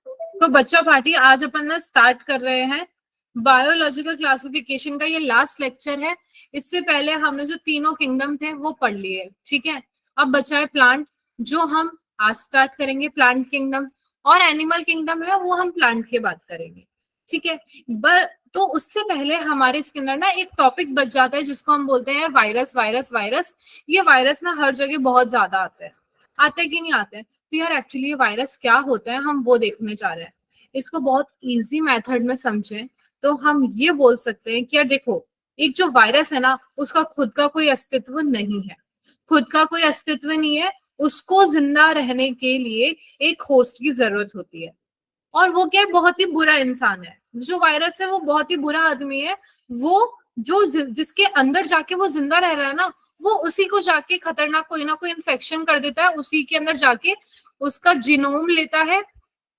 तो बच्चा पार्टी आज अपन ना स्टार्ट कर रहे हैं बायोलॉजिकल क्लासिफिकेशन का। ये लास्ट लेक्चर है। इससे पहले हमने जो तीनों किंगडम थे वो पढ़ लिए, ठीक है। अब बचा है प्लांट, जो हम आज स्टार्ट करेंगे प्लांट किंगडम, और एनिमल किंगडम है वो हम प्लांट के बात करेंगे, ठीक है। तो उससे पहले हमारे इसके अंदर ना एक टॉपिक बच जाता है जिसको हम बोलते हैं वायरस वायरस वायरस। ये वायरस ना हर जगह बहुत ज्यादा आते हैं कि नहीं आते हैं। तो यार एक्चुअली ये वायरस क्या होता है हम वो देखने जा रहे हैं। इसको बहुत इजी मेथड में समझें तो हम ये बोल सकते हैं कि यार देखो, एक जो वायरस है ना उसका खुद का कोई अस्तित्व नहीं है, खुद का कोई अस्तित्व नहीं है। उसको जिंदा रहने के लिए एक होस्ट की जरूरत होती है, और वो क्या है, बहुत ही बुरा इंसान है। जो वायरस है वो बहुत ही बुरा आदमी है। वो जो जिसके अंदर जाके वो जिंदा रह रहा है ना, वो उसी को जाके खतरनाक कोई ना कोई इन्फेक्शन कर देता है, उसी के अंदर जाके उसका जीनोम लेता है,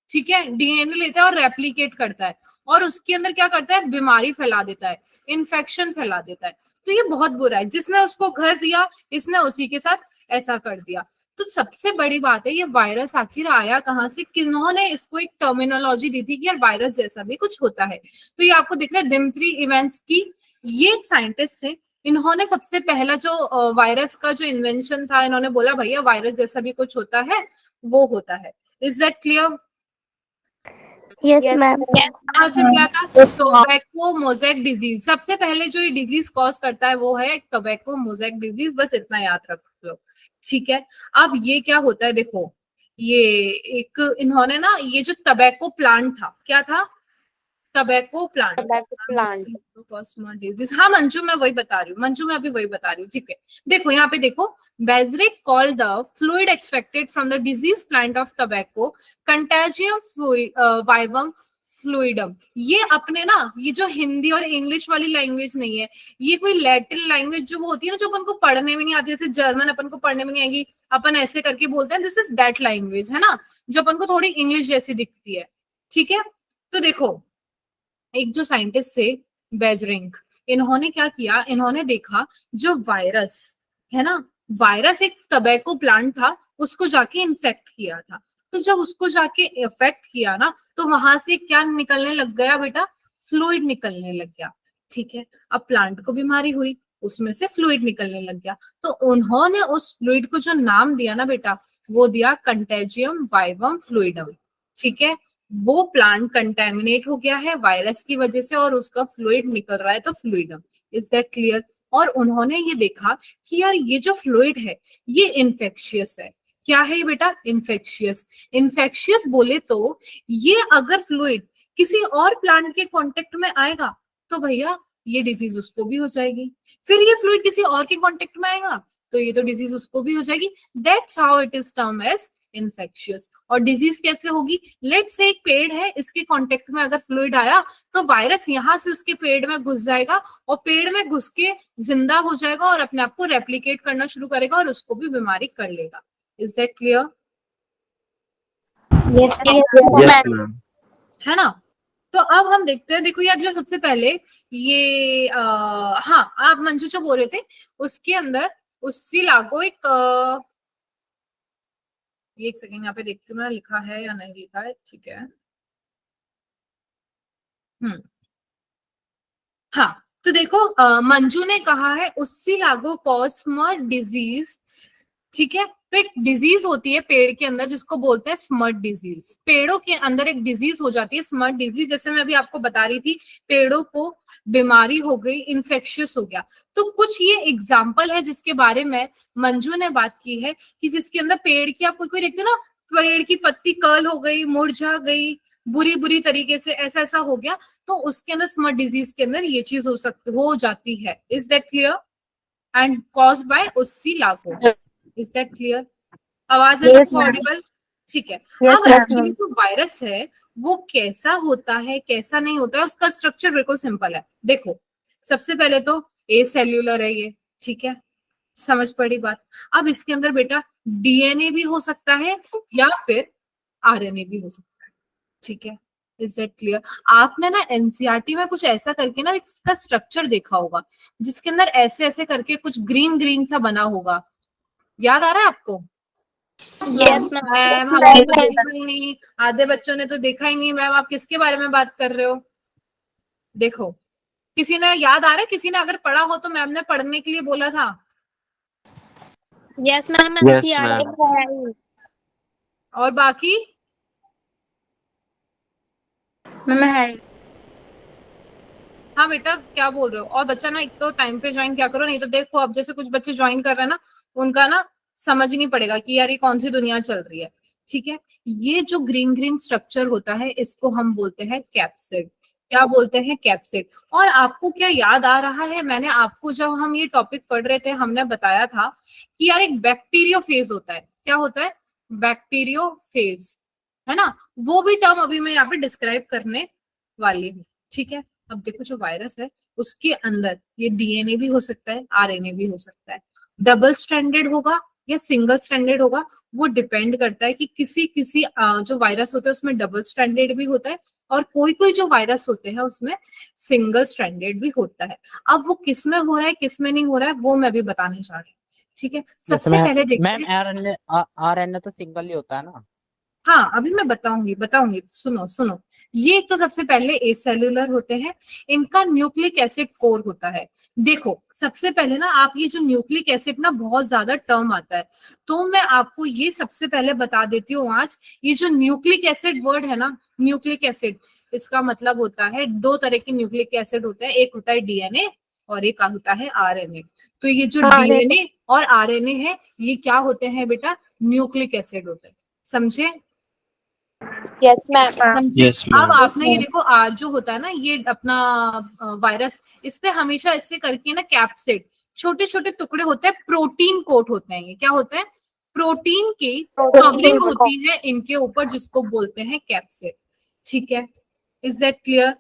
ठीक है, डीएनए लेता है और रेप्लिकेट करता है, और उसके अंदर क्या करता है, बीमारी फैला देता है, इन्फेक्शन फैला देता है। तो ये बहुत बुरा है। जिसने उसको घर दिया, इसने उसी के साथ ऐसा कर दिया। तो सबसे बड़ी बात है, ये वायरस आखिर आया कहाँ से, किन्होंने इसको एक टर्मिनोलॉजी दी थी कि यार वायरस जैसा भी कुछ होता है। तो ये आपको दिख रहा है दिमित्री इवेंस की, ये एक साइंटिस्ट है। इन्होंने सबसे पहला जो वायरस का जो इन्वेंशन था, इन्होंने बोला भैया वायरस जैसा भी कुछ होता है वो होता है। Is that clear? Yes ma'am. कहाँ से मिला था? Tobacco mosaic disease. सबसे पहले जो ये डिजीज कॉज करता है वो है टोबैको मोज़ेक डिजीज, बस इतना याद रख लो, ठीक है। अब ये क्या होता है, देखो, ये एक इन्होंने ना ये जो टोबैको प्लांट था, क्या था, टबैको प्लांट। डिजीज, हाँ मंजू मैं वही बता रही हूँ, मंजू मैं अभी वही बता रही हूँ, ठीक है। देखो यहाँ पे देखो, Beijerinck called the fluid extracted from the disease plant of tobacco contagium vivum fluidum. ये अपने ना, ये जो हिंदी और इंग्लिश वाली लैंग्वेज नहीं है, ये कोई लैटिन लैंग्वेज जो होती है ना, जो अपन को पढ़ने में नहीं आती, जैसे जर्मन अपन को पढ़ने में नहीं आएगी, अपन ऐसे करके बोलते हैं दिस इज दैट लैंग्वेज, है ना, जो अपन को थोड़ी इंग्लिश जैसी दिखती है, ठीक है। तो देखो, एक जो साइंटिस्ट थे बेजरिंग, इन्होंने क्या किया, इन्होंने देखा जो वायरस है ना, वायरस एक टबैको प्लांट था, उसको जाके इन्फेक्ट किया था। तो जब उसको जाके इफेक्ट किया ना, तो वहां से क्या निकलने लग गया बेटा, फ्लूइड निकलने लग गया, ठीक है। अब प्लांट को बीमारी हुई, उसमें से फ्लूइड निकलने लग गया, तो उन्होंने उस फ्लूइड को जो नाम दिया ना बेटा, वो दिया कंटेजियम वाइवम फ्लूइडम, ठीक है। वो प्लांट कंटेमिनेट हो गया है वायरस की वजह से, और उसका फ्लूइड निकल रहा है, तो फ्लूइडम। Is that clear? और उन्होंने ये देखा कि यार ये जो फ्लूइड है ये इन्फेक्शियस है। क्या है ये बेटा? इन्फेक्शियस। इन्फेक्शियस बोले तो ये अगर फ्लूइड किसी और प्लांट के कांटेक्ट में आएगा तो भैया ये डिजीज उसको भी हो जाएगी। फिर ये फ्लूइड किसी और के कांटेक्ट में आएगा तो ये तो डिजीज उसको भी हो जाएगी। That's how it is term as infectious. और डिजीज कैसे होगी? लेट्स से एक पेड़ है, इसके कांटेक्ट में अगर फ्लूइड आया तो वायरस यहाँ से उसके पेड़ में घुस जाएगा, और पेड़ में घुस के जिंदा हो जाएगा और अपने आप को रेप्लिकेट करना शुरू करेगा और उसको भी बीमारी कर लेगा। Is that clear? Yes ma'am. है ना। तो अब हम देखते हैं, देखो यार जो सबसे पहले ये हाँ, आप मंजू जो बोल रहे थे उसके अंदर उससे लागू एक सेकेंड यहाँ पे देखती हूँ मैं, लिखा है या नहीं लिखा है, ठीक है। हाँ, तो देखो मंजू ने कहा है उससी लागू कॉस्मर डिजीज, ठीक है। तो एक डिजीज होती है पेड़ के अंदर जिसको बोलते हैं स्मट डिजीज। पेड़ों के अंदर एक डिजीज हो जाती है स्मट डिजीज, जैसे मैं अभी आपको बता रही थी, पेड़ों को बीमारी हो गई, इन्फेक्शियस हो गया। तो कुछ ये एग्जाम्पल है जिसके बारे में मंजू ने बात की है, कि जिसके अंदर पेड़ की, आप कोई कोई देखते ना, पेड़ की पत्ती कर्ल हो गई, मुरझा गई, बुरी बुरी तरीके से ऐसा ऐसा हो गया, तो उसके अंदर स्मट डिजीज के अंदर ये चीज हो जाती है। Is that clear? And cause by उससी लागू। Is that clear? आवाज है सबको ऑडिबल? ठीक है। अब एक्चुअली जो वायरस है वो कैसा होता है कैसा नहीं होता है, उसका स्ट्रक्चर बिल्कुल सिंपल है। देखो, सबसे पहले तो ए सेल्यूलर है ये, ठीक है, समझ पड़ी बात। अब इसके अंदर बेटा डीएनए भी हो सकता है या फिर आरएनए भी हो सकता है, ठीक है। Is that clear? आपने ना एनसीईआरटी में कुछ ऐसा करके ना इसका स्ट्रक्चर देखा होगा, जिसके अंदर ऐसे ऐसे करके कुछ ग्रीन ग्रीन सा बना होगा, याद आ रहा है आपको? Yes, ma'am. मैम हमने तो देखा ही नहीं, आधे बच्चों ने तो देखा ही नहीं। मैम आप किसके बारे में बात कर रहे हो? देखो, किसी ने याद आ रहा है? किसी ने अगर पढ़ा हो तो मैम ने पढ़ने के लिए बोला था। Yes, ma'am. Yes, NCERT ma'am. में है। और बाकी मैम है। हाँ बेटा क्या बोल रहे हो? और बच्चा ना एक तो टाइम पे ज्वाइन क्या करो, नहीं तो देखो अब जैसे कुछ बच्चे ज्वाइन कर रहे हैं ना, उनका ना समझ ही नहीं पड़ेगा कि यार ये कौन सी दुनिया चल रही है। ठीक है, ये जो ग्रीन ग्रीन स्ट्रक्चर होता है इसको हम बोलते हैं कैप्सिड। क्या बोलते हैं? कैप्सिड। और आपको क्या याद आ रहा है, मैंने आपको जब हम ये टॉपिक पढ़ रहे थे हमने बताया था कि यार एक बैक्टीरियोफेज होता है। क्या होता है? बैक्टीरियोफेज, है ना? वो भी टर्म अभी मैं यहाँ पे डिस्क्राइब करने वाली हूँ। ठीक है, अब देखो जो वायरस है उसके अंदर ये डीएनए भी हो सकता है, आरएनए भी हो सकता है। डबल स्ट्रैंडेड होगा या सिंगल स्ट्रैंडेड होगा, वो डिपेंड करता है कि किसी किसी जो वायरस होता है उसमें डबल स्ट्रैंडेड भी होता है, और कोई कोई जो वायरस होते हैं उसमें सिंगल स्ट्रैंडेड भी होता है। अब वो किस में हो रहा है किस में नहीं हो रहा है वो मैं भी बताने जा रही हूँ। ठीक है, जैसे सबसे पहले देखते मैम हैं। आरएनए तो सिंगल ही होता है ना? हाँ अभी मैं बताऊंगी बताऊंगी, सुनो सुनो। ये एक तो सबसे पहले ए सेल्यूलर होते हैं, इनका न्यूक्लिक एसिड कोर होता है। देखो सबसे पहले ना आप ये जो न्यूक्लिक एसिड ना बहुत ज्यादा टर्म आता है, तो मैं आपको ये सबसे पहले बता देती हूँ आज। ये जो न्यूक्लिक एसिड वर्ड है ना, न्यूक्लिक एसिड, इसका मतलब होता है दो तरह के न्यूक्लिक एसिड होते हैं, एक होता है डीएनए और एक होता है आरएनए। तो ये जो डीएनए और आरएनए है ये क्या होते हैं बेटा? न्यूक्लिक एसिड होते हैं। समझे? Yes, ma'am. समझे? Yes, अब ma'am. आपने ये देखो आर जो होता है ना ये अपना वायरस, इस पे हमेशा इससे करके ना कैप्सिड, छोटे छोटे टुकड़े होते हैं, प्रोटीन कोट होते हैं। ये क्या होते हैं? प्रोटीन की कवरिंग होती है इनके ऊपर, जिसको बोलते हैं कैप्सिड। ठीक है, इज दैट क्लियर?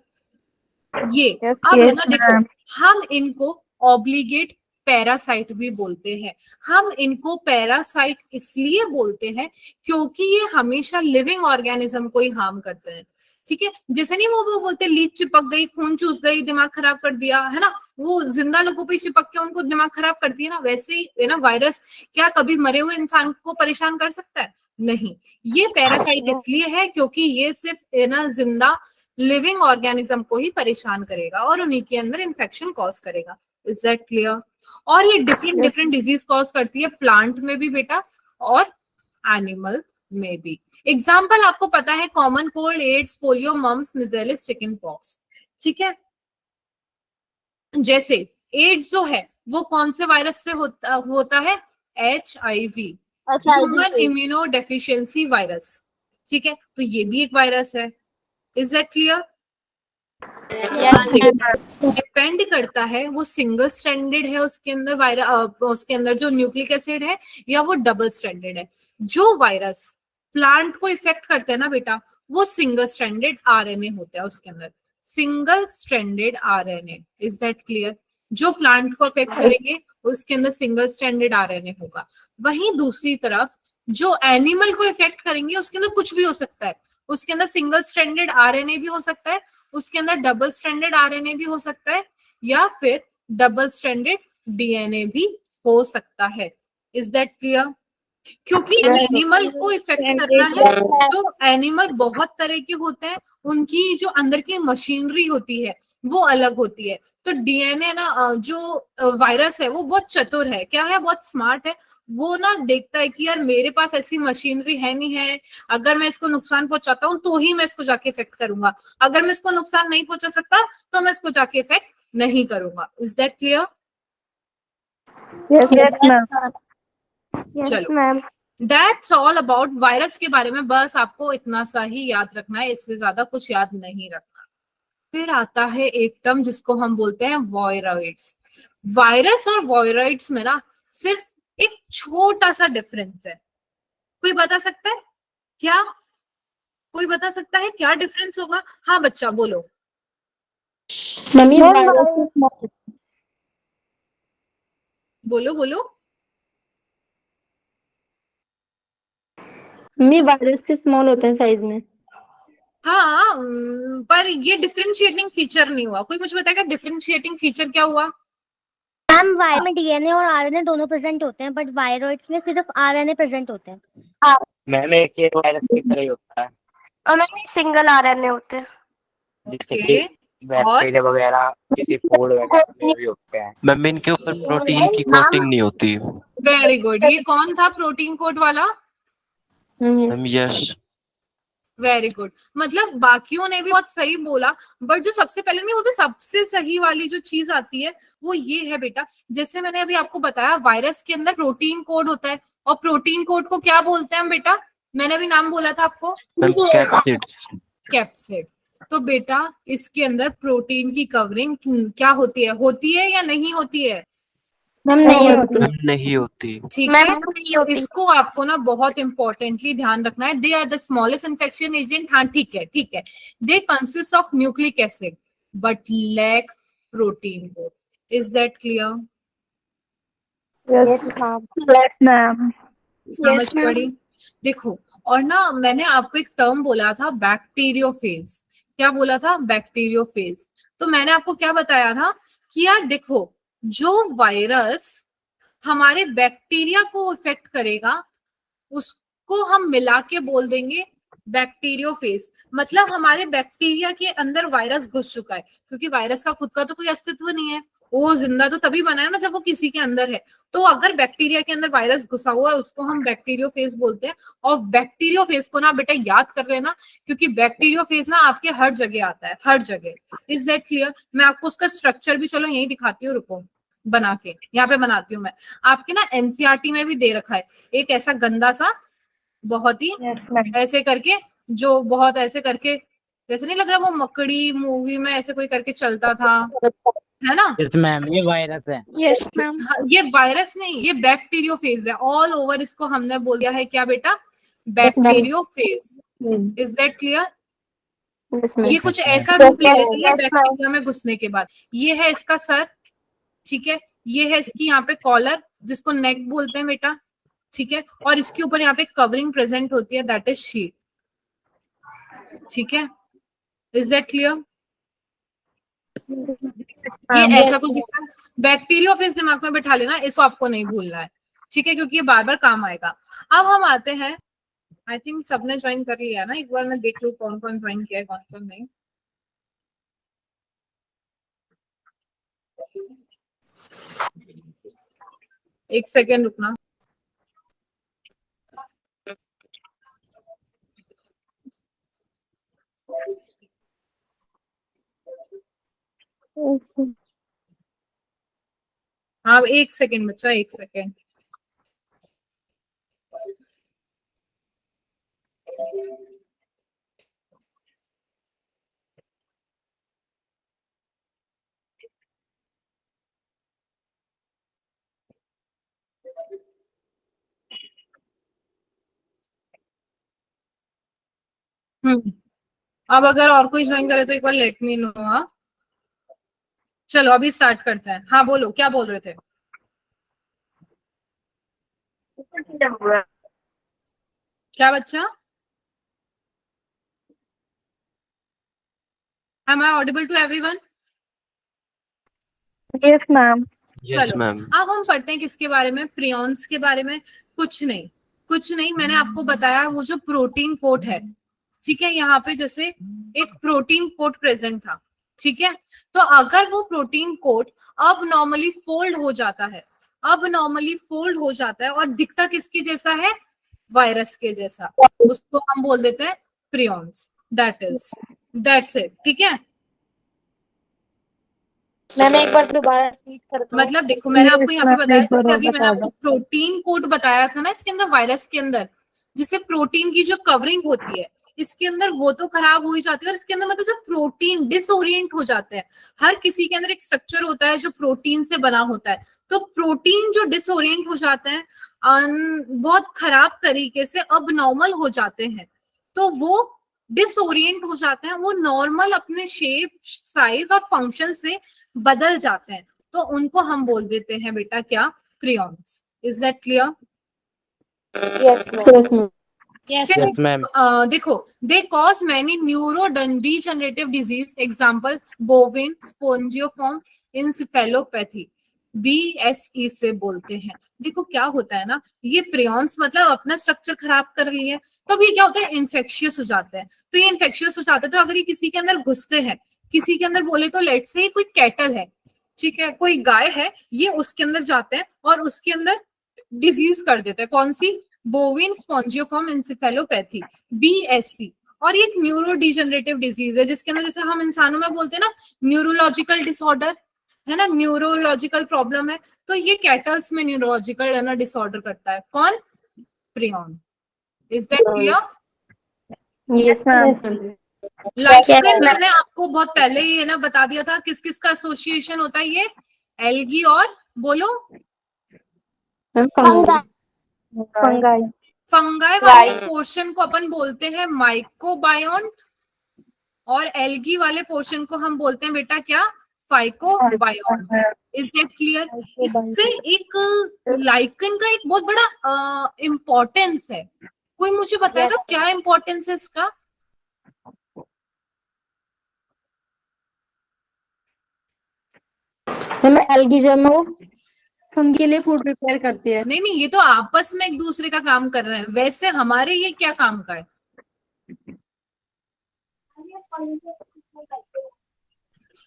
ये अब है ना, देखो हम इनको ऑब्लिगेट पैरासाइट भी बोलते हैं। हम इनको पैरासाइट इसलिए बोलते हैं क्योंकि ये हमेशा लिविंग ऑर्गेनिज्म को ही हार्म करते हैं। ठीक है, जैसे नहीं वो बोलते लीच चिपक गई, खून चूस गई, दिमाग खराब कर दिया, है ना? वो जिंदा लोगों पे चिपक के उनको दिमाग खराब करती है ना, वैसे ही है ना वायरस क्या कभी मरे हुए इंसान को परेशान कर सकता है? नहीं। ये पैरासाइट इसलिए है क्योंकि ये सिर्फ है ना जिंदा लिविंग ऑर्गेनिज्म को ही परेशान करेगा और उन्हीं के अंदर इन्फेक्शन कॉज करेगा। Is that clear? और ये डिफरेंट डिफरेंट डिजीज कॉज करती है, प्लांट में भी बेटा और एनिमल में भी। एग्जाम्पल आपको पता है, common cold, AIDS, polio, mumps, measles, chickenpox. ठीक है, जैसे एड्स जो है वो कौन से वायरस से होता है? HIV, human immuno deficiency virus. ठीक है, तो ये भी एक वायरस है। Is that clear? Yes, ma'am. Depend करता है वो सिंगल स्ट्रैंडेड है उसके अंदर वायरस, उसके अंदर जो न्यूक्लिक एसिड है, या वो डबल स्ट्रैंडेड है। जो वायरस प्लांट को इफेक्ट करते हैं ना बेटा, वो सिंगल स्ट्रैंडेड आरएनए होता है उसके अंदर, single stranded RNA. Is that clear? जो प्लांट को इफेक्ट करेंगे उसके अंदर सिंगल स्ट्रैंडेड आरएनए होगा। वहीं दूसरी तरफ जो एनिमल को इफेक्ट करेंगे उसके अंदर कुछ भी हो सकता है, उसके अंदर सिंगल स्ट्रैंडेड आरएनए भी हो सकता है, उसके अंदर डबल स्ट्रैंडेड आरएनए भी हो सकता है, या फिर डबल स्ट्रैंडेड डीएनए भी हो सकता है। Is that clear? क्योंकि एनिमल को इफेक्ट करना है तो एनिमल बहुत तरह के होते हैं, उनकी जो अंदर की मशीनरी होती है वो अलग होती है। तो डीएनए ना जो वायरस है वो बहुत चतुर है, क्या है, बहुत स्मार्ट है। वो ना देखता है कि यार मेरे पास ऐसी मशीनरी है नहीं है, अगर मैं इसको नुकसान पहुंचाता हूँ तो ही मैं इसको जाके इफेक्ट करूंगा, अगर मैं इसको नुकसान नहीं पहुंचा सकता तो मैं इसको जाके इफेक्ट नहीं करूंगा। Is that clear? Yes, ma'am. चलो, दैट्स ऑल अबाउट वायरस के बारे में, बस आपको इतना सा ही याद रखना है, इससे ज्यादा कुछ याद नहीं रखना। फिर आता है एक टर्म जिसको हम बोलते हैं वॉयरॉइड्स। वायरस और वॉयरॉइड्स में ना सिर्फ एक छोटा सा डिफरेंस है। कोई बता सकता है क्या? कोई बता सकता है क्या डिफरेंस होगा? हाँ बच्चा बोलो। मम्मी बोलो बोलो। वायरस से स्मॉल होते हैं साइज में। हाँ पर ये डिफरेंशिएटिंग फीचर नहीं हुआ। कोई मुझे बताएगा डिफरेंशिएटिंग फीचर क्या हुआ? मैम वायरस में डीएनए और आरएनए दोनों प्रेजेंट होते हैं, बट वायरॉइड्स में सिर्फ आरएनए प्रेजेंट होते हैं। मैम एक ये वायरस की तरह ही होता है, और मैम ये सिंगल आरएनए होते हैं। जैसे ओके, कि बैक्टीरिया वगैरह किसी फूड वगैरह में भी होते हैं। मैम इनके ऊपर प्रोटीन की कोटिंग नहीं होती। Very good. ये कौन था प्रोटीन कोट वाला? Ma'am yes. Very good. मतलब बाकियों ने भी बहुत सही बोला, बट जो सबसे पहले नहीं होता, सबसे सही वाली जो चीज आती है वो ये है बेटा, जैसे मैंने अभी आपको बताया वायरस के अंदर प्रोटीन कोड होता है, और प्रोटीन कोड को क्या बोलते हैं हम बेटा? मैंने अभी नाम बोला था आपको, मैम कैप्सिड। कैप्सिड। तो बेटा इसके अंदर प्रोटीन की कवरिंग क्या होती है या नहीं होती है? मैम नहीं होती। मैम नहीं होती। ठीक मैम है, नहीं होती। इसको आपको ना बहुत इंपॉर्टेंटली ध्यान रखना है। They are the smallest infection agent. हाँ ठीक है, ठीक है। They consist of nucleic acid but lack protein coat. Is that clear? Yes ma'am. समझ पड़ी? देखो, और ना मैंने आपको एक टर्म बोला था, बैक्टीरियोफेज। क्या बोला था? बैक्टीरियोफेज। तो मैंने आपको क्या बताया था कि यार देखो, जो वायरस हमारे बैक्टीरिया को इफेक्ट करेगा उसको हम मिला के बोल देंगे बैक्टीरियोफेज। मतलब हमारे बैक्टीरिया के अंदर वायरस घुस चुका है, क्योंकि वायरस का खुद का तो कोई अस्तित्व नहीं है, वो जिंदा तो तभी बना है ना जब वो किसी के अंदर है। तो अगर बैक्टीरिया के अंदर वायरस घुसा हुआ है उसको हम बैक्टीरियोफेज बोलते हैं। और बैक्टीरियोफेज को ना बेटा याद कर लेना, क्योंकि बैक्टीरियोफेज ना आपके हर जगह आता है, हर जगह। Is that clear? मैं आपको उसका स्ट्रक्चर भी चलो यही दिखाती हूँ, रुको बना के यहाँ पे बनाती हूँ मैं आपके ना। एनसीईआरटी में भी दे रखा है एक ऐसा गंदा सा, बहुत ही ऐसे करके, जो बहुत ऐसे करके, जैसे नहीं लग रहा वो मकड़ी मूवी में ऐसे कोई करके चलता था, है ना? यस मैम ये वायरस है। Yes ma'am. हाँ, ये वायरस नहीं, ये बैक्टीरियोफेज है। ऑल ओवर इसको हमने बोल दिया है क्या बेटा? बैक्टीरियोफेज। Is that clear? ये कुछ ऐसा रूप ले लेती है बैक्टीरिया में घुसने के बाद। ये है इसका सर, ठीक है, ये है इसकी यहाँ पे कॉलर जिसको नेक बोलते हैं बेटा, ठीक है, और इसके ऊपर यहाँ पे कवरिंग प्रेजेंट होती है, दैट इज शीट। ठीक है, इज दैट क्लियर? ये ऐसा कुछ दिखता है। बैक्टीरियोफेज दिमाग में बिठा लेना, इसको आपको नहीं भूलना है, ठीक है, क्योंकि ये बार बार काम आएगा। अब हम आते हैं, आई थिंक सबने ज्वाइन कर लिया ना, एक बार मैं देख लूं कौन कौन ज्वाइन किया है कौन कौन नहीं। एक सेकेंड रुकना। हाँ एक सेकेंड बच्चा, एक सेकेंड। अब अगर और कोई ज्वाइन करे तो एक बार लेट मी नो। हाँ चलो अभी स्टार्ट करते हैं। हाँ बोलो, क्या बोल रहे थे? क्या बच्चा? Am I audible to everyone? Yes ma'am. Yes चलो, मैम। अब हम पढ़ते हैं किसके बारे में? प्रियॉन्स के बारे में। कुछ नहीं, कुछ नहीं, मैंने आपको बताया वो जो प्रोटीन कोट है, ठीक है, यहाँ पे जैसे एक प्रोटीन कोट प्रेजेंट था, ठीक है, तो अगर वो प्रोटीन कोट अब नॉर्मली फोल्ड हो जाता है, अब नॉर्मली फोल्ड हो जाता है और दिखता किसके जैसा है? वायरस के जैसा, उसको हम बोल देते हैं प्रियॉन्स। दैट्स इट, ठीक है। मैम एक बार दोबारा स्पीच कर दो। मतलब देखो, मैंने आपको यहाँ पे बताया, जैसे अभी मैंने आपको प्रोटीन कोड बताया था ना, इसके अंदर वायरस के अंदर जिसे प्रोटीन की जो कवरिंग होती है इसके अंदर वो तो खराब हो ही जाती है, और इसके अंदर मतलब जो प्रोटीन डिसओरिएंट हो जाते हैं। हर किसी के अंदर एक स्ट्रक्चर होता है जो प्रोटीन से बना होता है, तो प्रोटीन जो डिसओरिएंट हो जाते हैं, बहुत खराब तरीके से अब नॉर्मल हो जाते हैं, तो वो डिसओरिएंट हो जाते हैं, वो नॉर्मल अपने शेप साइज और फंक्शन से बदल जाते हैं, तो उनको हम बोल देते हैं बेटा क्या? Prions. Is that clear? Yes ma'am. Yes ma'am. देखो, they cause many neurodegenerative disease, example bovine spongiform, encephalopathy. BSE से बोलते हैं। देखो क्या होता है ना, ये प्रियॉन्स मतलब अपना स्ट्रक्चर खराब कर लिए, तो अब ये क्या होता है, इन्फेक्शियस हो जाते हैं। तो ये इन्फेक्शियस हो जाते हैं, तो अगर ये किसी के अंदर घुसते हैं, किसी के अंदर बोले तो लेट से कोई कैटल है, ठीक है, कोई गाय है, ये उसके अंदर जाते हैं और उसके अंदर डिजीज कर देते हैं। कौन सी? बोविन स्पॉन्जियोफॉर्म एंसेफेलोपैथी, BSE। और ये एक न्यूरो डिजेनरेटिव डिजीज है, जिसके अंदर जैसे हम इंसानों में बोलते हैं ना न्यूरोलॉजिकल डिसऑर्डर, है ना, न्यूरोलॉजिकल प्रॉब्लम है, तो ये कैटल्स में न्यूरोलॉजिकल है ना डिसऑर्डर करता है। कौन? Prion. Is that clear? Yes ma'am. Lichen मैंने आपको बहुत पहले ही है ना बता दिया था, किस किस का एसोसिएशन होता है, ये एल्गी और बोलो फंगाई। फंगाई वाले पोर्शन को अपन बोलते हैं माइकोबायोन, और एल्गी वाले पोर्शन को हम बोलते हैं बेटा क्या? फाइकोबायोन। Is that clear? इससे एक लाइकन का एक बहुत बड़ा इम्पोर्टेंस है, कोई मुझे बताएगा Yes. क्या इम्पोर्टेंस है इसका? मैम एल्गी जो है वो फंगी के लिए फूड प्रिपेयर करती है। नहीं नहीं, ये तो आपस में एक दूसरे का काम कर रहे हैं, वैसे हमारे ये क्या काम का है?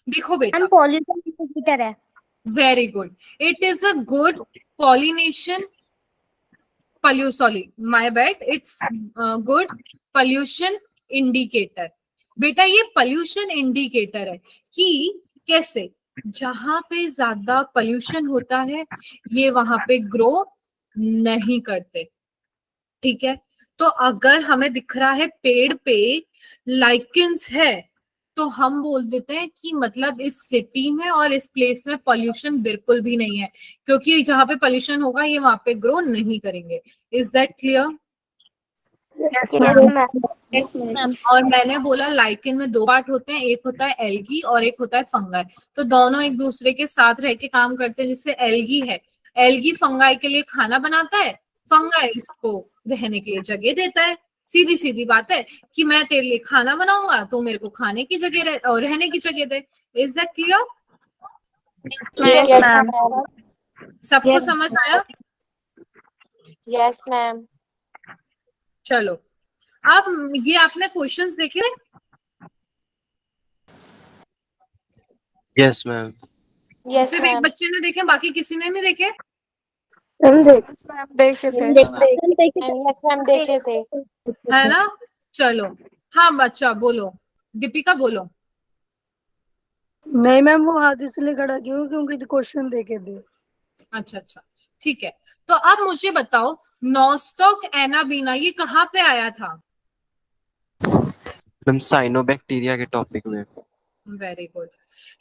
देखो बेटा, पॉल्यूशन इंडिकेटर है। Very good, it is a good pollination sorry my bad, it's good pollution indicator. बेटा ये पोल्यूशन इंडिकेटर है कि कैसे, जहां पे ज्यादा पोल्यूशन होता है ये वहां पे ग्रो नहीं करते, ठीक है। तो अगर हमें दिख रहा है पेड़ पे लाइकेंस है, तो हम बोल देते हैं कि मतलब इस सिटी में और इस प्लेस में पोल्यूशन बिल्कुल भी नहीं है, क्योंकि जहां पे पोल्यूशन होगा ये वहां पे ग्रो नहीं करेंगे। Is that clear? और मैंने बोला लाइकेन में दो पार्ट होते हैं, एक होता है एल्गी और एक होता है फंगाई। तो दोनों एक दूसरे के साथ रह के काम करते हैं। जिससे एल्गी है, एल्गी फंगाई के लिए खाना बनाता है, फंगाई इसको रहने के लिए जगह देता है। सीधी सीधी बात है कि मैं तेरे लिए खाना बनाऊंगा, तो मेरे को खाने की जगह और रहने की जगह दे। Is that clear? Yes ma'am. सबको समझ आया? Yes ma'am. चलो, अब ये आपने क्वेश्चंस देखे? Yes ma'am. यस सिर्फ एक मैम। बच्चे ने देखे, बाकी किसी ने नहीं देखे? हम देखे थे। यस मैम देखे थे। है ना? चलो, हाँ बच्चा बोलो, दीपिका बोलो। नहीं मैम, वो हाथ इसलिए खड़ा क्यों क्योंकि क्वेश्चन देखे थे। अच्छा अच्छा, ठीक है। तो अब मुझे बताओ, नॉस्टॉक एनाबीना ये कहाँ पे आया था? मैम साइनोबैक्टीरिया के टॉपिक में। Very good.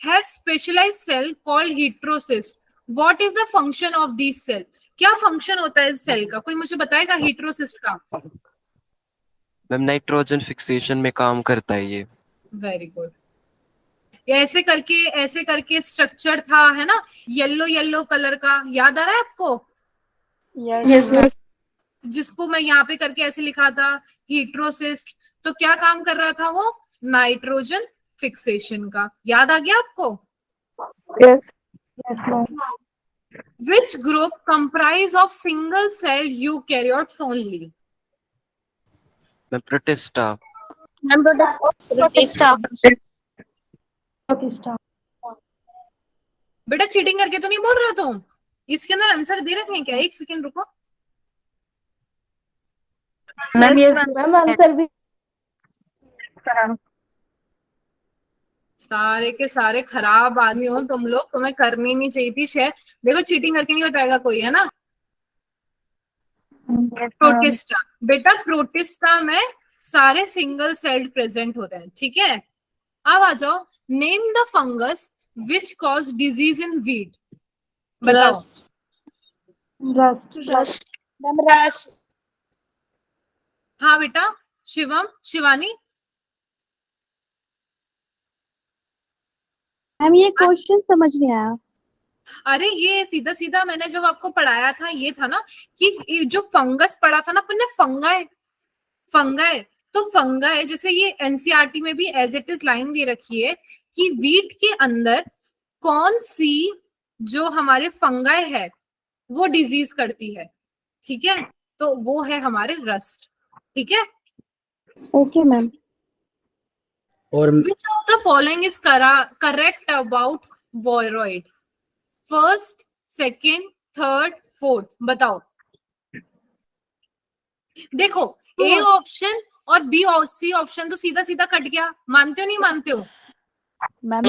Have specialised cell called heterocyst, what is the function of this cell? क्या फंक्शन होता है इस सेल का, कोई मुझे बताएगा हीट्रोसिस्ट का? मैम नाइट्रोजन फिक्सेशन में काम करता है ये। Very good. ऐसे करके स्ट्रक्चर था, है ना, येलो येलो कलर का, याद आ रहा है आपको? Yes ma'am. जिसको मैं यहाँ पे करके ऐसे लिखा था, हीट्रोसिस्ट। तो क्या काम कर रहा था वो? नाइट्रोजन फिक्सेशन का। याद आ गया आपको? Yes ma'am. Which group comprise of single cell eukaryotes only? Ma'am protista. बेटा चीटिंग करके तो नहीं बोल रहे हो तुम? इसके अंदर आंसर दे रखे हैं क्या? एक सेकेंड रुको। मैम यस मैम आंसर भी। सारे के सारे खराब आदमी हो तुम लोग, तुम्हें करनी नहीं चाहिए थी शेयर। देखो चीटिंग करके नहीं बताएगा कोई, है ना। प्रोटिस्टा, बेटा प्रोटिस्टा में सारे सिंगल सेल्ड प्रेजेंट होते हैं, ठीक है। अब आ जाओ, name the fungus which cause disease in wheat, बताओ। रस्ट। Ma'am rust. हाँ बेटा, शिवम, शिवानी। मैम ये क्वेश्चन समझ नहीं आया। अरे ये सीधा सीधा मैंने जब आपको पढ़ाया था ये था ना कि जो फंगस पढ़ा था ना अपन ने, फंगाई फंगाई। तो फंगाई जैसे ये एनसीईआरटी में भी एज इट इज लाइन दे रखी है कि वीट के अंदर कौन सी जो हमारे फंगाई है वो डिजीज करती है, ठीक है, तो वो है हमारे रस्ट, ठीक है। Okay ma'am. और Which of the following is correct about void? First, second, third, fourth, बताओ। देखो ए ऑप्शन और बी और सी ऑप्शन तो सीधा सीधा कट गया, मानते हो नहीं मानते हो? Ma'am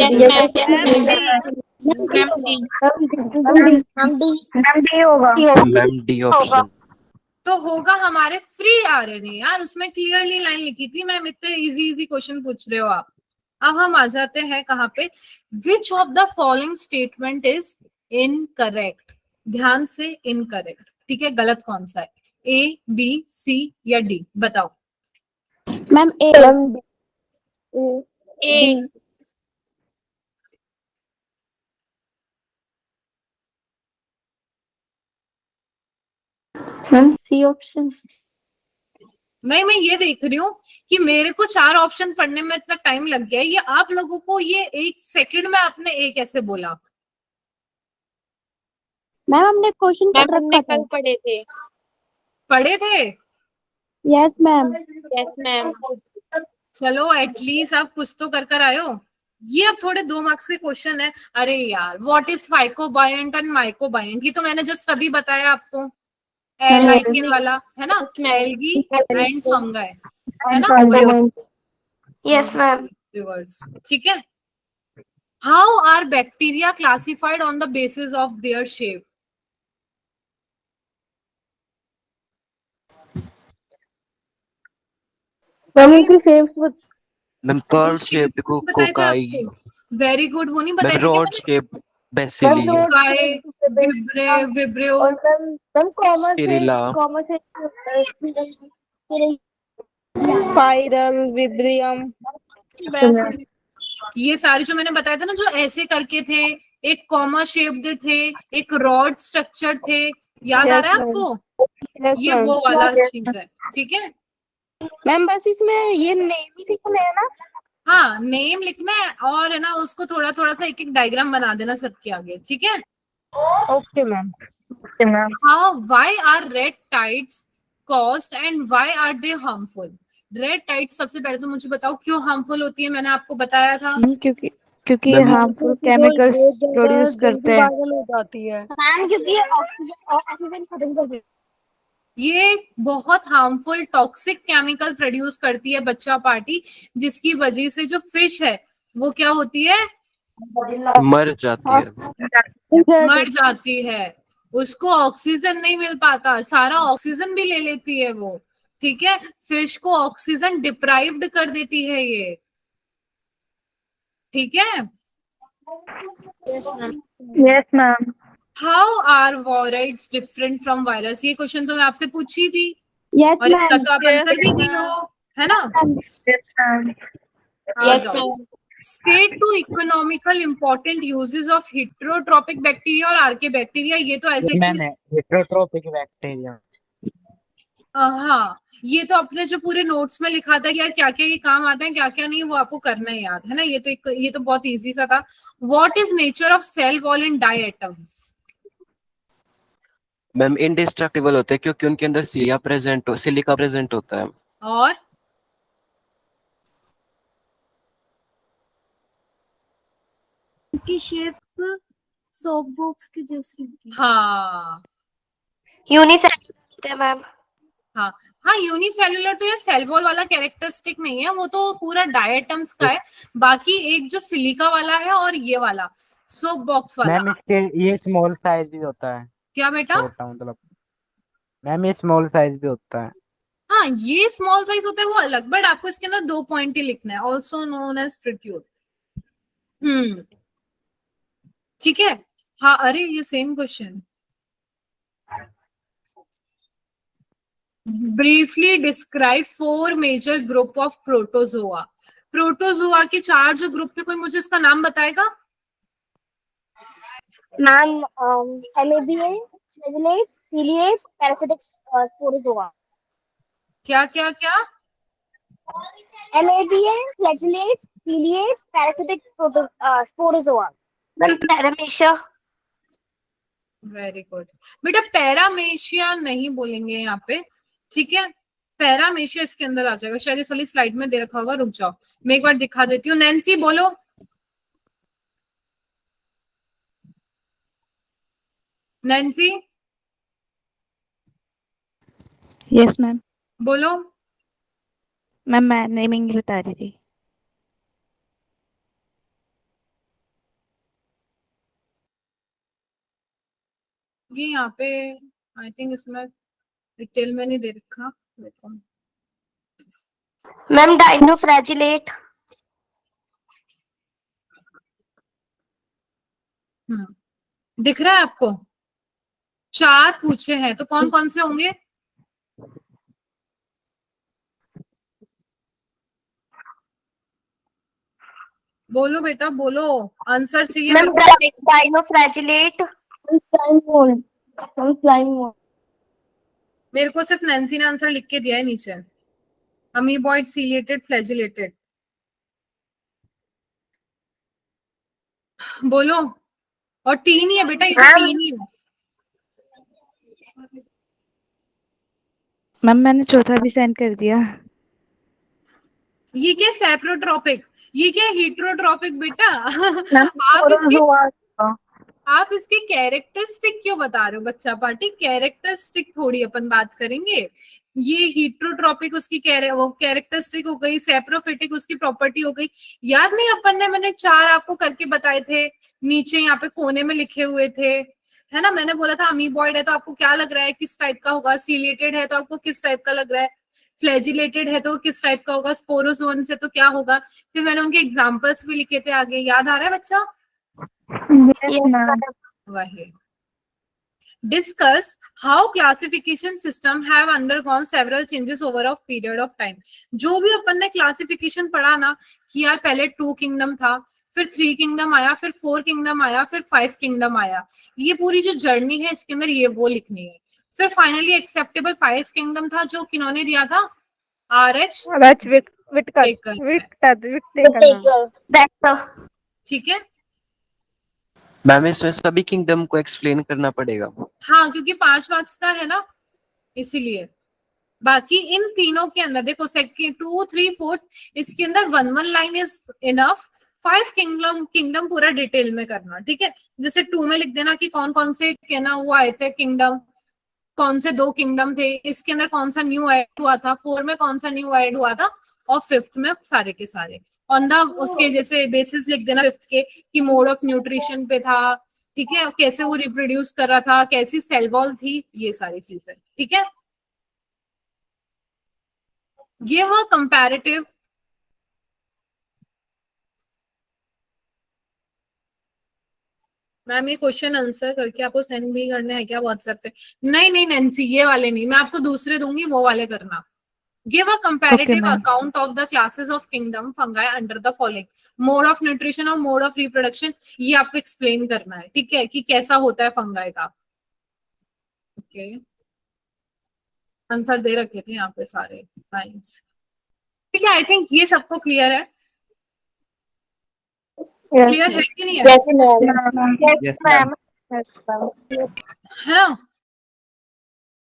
ma'am D option. तो होगा हमारे फ्री आरएनए, यार उसमें क्लियरली लाइन लिखी थी मैम, इतने इजी इजी क्वेश्चन पूछ रहे हो आप। अब हम आ जाते हैं कहाँ पे, which of the following statement is incorrect. ध्यान से, इनकरेक्ट, ठीक है, गलत कौन सा है, ए, बी, सी या डी, बताओ। Ma'am A. Ma'am C option. मैं ये देख रही हूँ कि मेरे को 4 ऑप्शन पढ़ने में इतना टाइम लग गया है, ये आप लोगों को ये 1 सेकंड में आपने ए कैसे बोला? मैम हमने क्वेश्चन पढ़ रखा था। पढ़े थे। पढ़े थे? Yes ma'am. Yes ma'am. चलो एटलीस्ट आप कुछ तो कर आए हो। ये अब थोड़े 2 मार्क्स के क्वेश्चन है। अरे यार, व्हाट इज फाइकोबायंट एंड माइकोबायंट, ये तो मैंने जस्ट अभी बताया आपको, एल्गी वाला है ना, एल्गी एंड फंगाई, है ना? Yes ma'am. रिवर्स, ठीक है। How are bacteria classified on the basis of their shape? Ma'am curve shape, देखो कोकाई। वेरी गुड, वो नहीं मैम बताया rod shape, bacilli, vibrio, spirilla, spiral, vibrium. ये सारे जो मैंने बताया था ना, जो ऐसे करके थे, एक कॉमा शेप्ड थे, एक रॉड स्ट्रक्चर थे, याद आ रहा है आपको? ये वो वाला चीज है, ठीक है मैम। बस इसमें ये नेम ही लिखना है ना? हाँ, नेम लिखना है और है ना, उसको थोड़ा थोड़ा सा एक एक डायग्राम बना देना सबके आगे, ठीक है। Okay ma'am. How, why are red tides caused and why are they harmful? Red tide सबसे पहले तो मुझे बताओ क्यों हार्मफुल होती है, मैंने आपको बताया था। क्योंकि ये हार्मफुल केमिकल्स प्रोड्यूस करते हैं। हो जाती है मैम क्योंकि ऑक्सीजन खत्म कर देती ये बहुत हार्मफुल टॉक्सिक केमिकल प्रोड्यूस करती है बच्चा पार्टी, जिसकी वजह से जो फिश है वो क्या होती है, मर जाती है। मर जाती है। उसको ऑक्सीजन नहीं मिल पाता, सारा ऑक्सीजन भी ले लेती है वो, ठीक है। फिश को ऑक्सीजन डिप्राइव्ड कर देती है ये, ठीक है। Yes ma'am. How are viroids different from virus, ये क्वेश्चन तो मैं आपसे पूछी थी यस और इसका मैम। तो आप आंसर भी दिए हो, है ना? Yes ma'am. State two economical important uses of heterotrophic bacteria और आर्के बैक्टीरिया, ये तो ऐसे हेटेरोट्रोपिक बैक्टीरिया। हाँ, ये तो अपने जो पूरे नोट्स में लिखा था कि यार क्या क्या ये काम आते हैं, क्या क्या नहीं, वो आपको करना है याद, है ना। ये तो बहुत इजी सा था। What is nature of cell wall in diatoms? Ma'am indestructible होते हैं क्योंकि उनके अंदर सिलिका प्रेजेंट होता है। और की शेप सोप बॉक्स की जैसी होती है। हाँ यूनिसेलुलर मैम। हाँ हाँ, यूनिसेल्युलर तो ये सेल वॉल वाला कैरेक्टरिस्टिक नहीं है, वो तो पूरा डायटम्स का है। बाकी एक जो सिलिका वाला है और ये वाला सोप बॉक्स वाला। मैम इसके ये स्मॉल साइज भी होता है। क्या बेटा? छोटा मतलब मैम ये स्मॉल साइज भी होता है। हाँ, ये स्मॉल साइज होता है वो अलग, बट आपको इसके अंदर 2 पॉइंट ही लिखना है, ऑल्सो नोन एज फ्रिट्यूड। ठीक है। हाँ, अरे ये same question. Briefly describe 4 major group of protozoa. Protozoa के 4 जो ग्रुप थे, कोई मुझे इसका नाम बताएगा? Ma'am amoebae, flagellates, ciliates, parasitic sporozoa. क्या क्या क्या? Amoebae, flagellates, ciliates, parasitic sporozoa. Ma'am paramecia. Very good बेटा, पैरामेशिया नहीं बोलेंगे यहाँ पे, ठीक है। पैरामेशिया इसके अंदर आ जाएगा, शायद इस वाली स्लाइड में दे रखा होगा, रुक जाओ मैं एक बार दिखा देती हूँ। नैन्सी बोलो। Nancy yes ma'am. बोलो। मैम मैं नेमिंग बता रही थी। ये यहाँ पे आई थिंक इसमें डिटेल में नहीं दे रखा, देखो। मैम डाइनोफ्लैजिलेट। दिख रहा है आपको? 4 पूछे हैं, तो कौन कौन से होंगे? बोलो बेटा बोलो, आंसर चाहिए मैम मेरे को। Dinoflagellate. Slime mould. Ma'am slime mould. मेरे को सिर्फ नैन्सी ने आंसर लिख के दिया है नीचे। Amoeboid, ciliated, flagellated. बोलो। और 3 ही है बेटा, ये तो 3 ही है। मैम मैंने चौथा भी सेंड कर दिया। ये क्या सैप्रोट्रोपिक, ये क्या हीट्रोट्रोपिक बेटा? आप इसकी कैरेक्टरिस्टिक क्यों बता रहे हो बच्चा पार्टी? कैरेक्टरिस्टिक थोड़ी अपन बात करेंगे। ये हीट्रोट्रोपिक उसकी वो कैरेक्टरिस्टिक हो गई, सैप्रोफिटिक उसकी प्रॉपर्टी हो गई। याद नहीं अपन ने, मैंने 4 आपको करके बताए थे, नीचे यहाँ पे कोने में लिखे हुए थे, है ना। मैंने बोला था अमीबॉइड है तो आपको क्या लग रहा है, किस टाइप का होगा? सीलिएटेड है तो आपको किस टाइप का लग रहा है? फ्लैजिलेटेड है तो किस टाइप का होगा? स्पोरोजोन से तो क्या होगा? फिर मैंने उनके एग्जाम्पल्स भी लिखे थे आगे, याद आ रहा है बच्चा? वही। Discuss how classification system have undergone several changes over a period of time. जो भी अपन ने क्लासिफिकेशन पढ़ा ना कि यार पहले 2 किंगडम था, फिर 3 किंगडम आया, फिर 4 किंगडम आया, फिर 5 किंगडम आया, ये पूरी जो जर्नी है इसके अंदर ये वो लिखनी है। फिर फाइनली एक्सेप्टेबल 5 किंगडम था जो किन्होंने दिया था? RH ठीक है। मैम इसमें सभी किंगडम को एक्सप्लेन करना पड़ेगा। हाँ क्योंकि 5 मार्क्स का है ना, इसीलिए। बाकी इन तीनों के अंदर देखो, सेकंड 2, 3, 4 इसके अंदर 1 लाइन इज इनफ। 5 किंगडम पूरा डिटेल में करना, ठीक है। जैसे 2 में लिख देना कि कौन कौन से कहना वो आए थे किंगडम, कौन से 2 किंगडम थे, इसके अंदर कौन सा न्यू ऐड हुआ था, 4 में कौन सा न्यू ऐड हुआ था, और 5th में सारे के सारे ऑन द उसके जैसे बेसिस लिख देना 5th के कि मोड ऑफ न्यूट्रिशन पे था, ठीक है, कैसे वो रिप्रोड्यूस कर रहा था, कैसी सेल वॉल थी, ये सारी चीजें, ठीक है। ये हुआ कंपैरेटिव। मैम ये क्वेश्चन आंसर करके आपको सेंड भी करने हैं क्या व्हाट्सएप पे? नहीं नहीं नैन्सी, ये वाले नहीं, मैं आपको दूसरे दूंगी, वो वाले करना। Give a comparative ma'am. account of the classes of kingdom fungi under the following: mode of nutrition और mode of reproduction। ये आपको एक्सप्लेन करना है, ठीक है, कि कैसा होता है फंगाई का। ओके आंसर दे रखे थे यहाँ पे सारे लाइन्स, ठीक है। आई थिंक ये सबको क्लियर है। क्लियर है कि नहीं है? Yes ma'am. है ना।